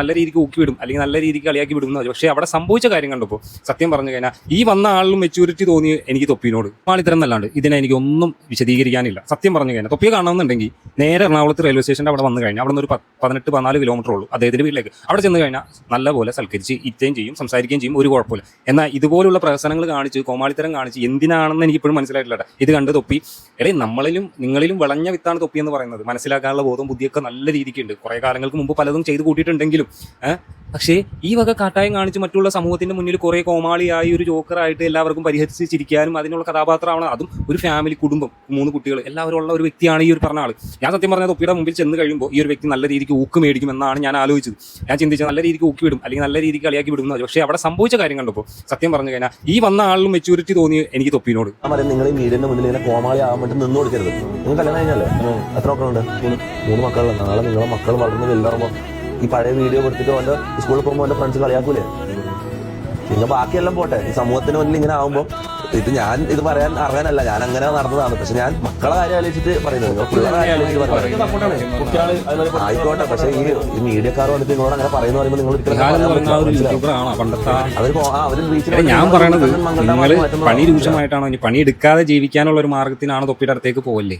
നല്ല രീതിക്ക് ഊക്കി വിടും അല്ലെങ്കിൽ നല്ല രീതിക്ക് കളിയാക്കി വിടും. പക്ഷേ അവിടെ സംഭവിച്ച കാര്യം കണ്ടപ്പോൾ സത്യം പറഞ്ഞു കഴിഞ്ഞാൽ ഈ വന്ന ആളിലും മെച്യൂരിറ്റി തോന്നി എനിക്ക് തൊപ്പിനോട്. ഇത്തരം എന്നല്ലാണ്ട് ഇതിനെ എനിക്ക് ഒന്നും വിശദീകരിക്കാനില്ല. സത്യം പറഞ്ഞു കഴിഞ്ഞാൽ തൊപ്പിയെ കാണണമെന്നുണ്ടെങ്കിൽ നേരെ എറണാകുളത്ത് റെയിൽവേ സ്റ്റേഷൻ്റെ അവിടെ വന്നു കഴിഞ്ഞാൽ അവിടെ നിന്ന് ഒരു 18-14 കിലോമീറ്റർ ഉള്ളൂ അദ്ദേഹത്തിന്റെ വീട്ടിലേക്ക്. അവിടെ ചെന്ന് കഴിഞ്ഞാൽ നല്ലപോലെ സൽക്കരിച്ച് ഇരിക്കുകയും ചെയ്യും, സംസാരിക്കുകയും ചെയ്യും, ഒരു കുഴപ്പമില്ല. എന്നാൽ ഇതുപോലുള്ള പ്രവർത്തനങ്ങൾ കാണിച്ച് കോമാളിത്തരം കാണിച്ച് എന്തിനാണെന്ന് എനിക്ക് ഇപ്പോഴും മനസ്സിലായിട്ടില്ല. ഇത് കണ്ട് തൊപ്പി നിങ്ങളിലും വിളഞ്ഞ വിത്താണ് തൊപ്പി എന്ന് പറയുന്നത്. മനസ്സിലാക്കാനുള്ള ബോധം ബുദ്ധിയൊക്കെ നല്ല രീതിക്കുണ്ട്. കുറേ കാലങ്ങൾക്ക് മുമ്പ് പലതും ചെയ്ത് കൂട്ടിയിട്ടുണ്ടെങ്കിലും പക്ഷേ ഈ വക കാട്ടായം കാണിച്ച് മറ്റുള്ള സമൂഹത്തിന്റെ മുന്നിൽ കുറേ കോമാളിയായി ഒരു ജോക്കറായിട്ട് എല്ലാവർക്കും പരിഹരിച്ച് ചിരിക്കാനും അതിനുള്ള കഥാപാത്രമാണ്. അതും ഒരു ഫാമിലി, കുടുംബം, 3 കുട്ടികൾ എല്ലാവരും ഉള്ള ഒരു വ്യക്തിയാണ് ഈ ഒരു പറഞ്ഞ ആൾ. ഞാൻ സത്യം പറഞ്ഞ തൊപ്പിയുടെ മുമ്പിൽ ചെന്ന് കഴിയുമ്പോൾ ഈ ഒരു വ്യക്തി നല്ല രീതിക്ക് ഊക്ക് മേടിക്കും എന്നാണ് ഞാൻ ആലോചിച്ചത്. ഞാൻ ചിന്തിച്ചത് നല്ല രീതിക്ക് ഊക്കി വിടും അല്ലെങ്കിൽ നല്ല രീതിക്ക് കളിയാക്കി വിടും. പക്ഷേ അവിടെ സംഭവിച്ച കാര്യം കണ്ടപ്പോൾ സത്യം പറഞ്ഞു കഴിഞ്ഞാൽ ഈ വന്ന ആളിലും മെച്യൂരിറ്റി തോന്നി എനിക്ക് തൊപ്പിനോട്. നിങ്ങൾ ഈ മീഡിയന്റെ മുന്നിൽ ഇങ്ങനെ കോമാളി ആവാൻ വേണ്ടി നിന്ന് കൊടുക്കരുത്. നിങ്ങൾ കല്യാണം കഴിഞ്ഞാലേ എത്ര മക്കളുണ്ട്? 3 മക്കളുണ്ട്. നാളെ നിങ്ങളെ മക്കൾ വളർന്ന് വലുതാകുമ്പോൾ ഈ പഴയ വീഡിയോ കൊടുത്തിട്ട് അവൻ്റെ സ്കൂളിൽ പോകുമ്പോൾ അവൻ്റെ ഫ്രണ്ട്സ് കളിയാക്കൂലേ? നിങ്ങൾ ബാക്കിയെല്ലാം പോട്ടെ, ഈ സമൂഹത്തിന് മുന്നിൽ ഇങ്ങനെ ആകുമ്പോൾ ഞാൻ ഇത് പറയാൻ അറിയാനല്ല, ഞാൻ അങ്ങനെ നടന്നതാണ്. പക്ഷെ ഞാൻ മക്കളെ കാര്യം ആലോചിച്ചിട്ട് പറയുന്നത്, പിള്ളേരെ കാര്യം ആലോചിച്ചിട്ട് പറയുന്നത് ആയിക്കോട്ടെ. പക്ഷെ ഈ മീഡിയക്കാർ വന്നിട്ട് നിങ്ങളോട് അങ്ങനെ പറയുന്ന പറയുമ്പോൾ നിങ്ങൾ ഞാൻ പറയണത് നിങ്ങൾ പണി രൂക്ഷമായിട്ടാണോ, പണി എടുക്കാതെ ജീവിക്കാനുള്ള ഒരു മാർഗത്തിനാണ് തൊപ്പിയുടെ അടുത്തേക്ക് പോവല്ലേ?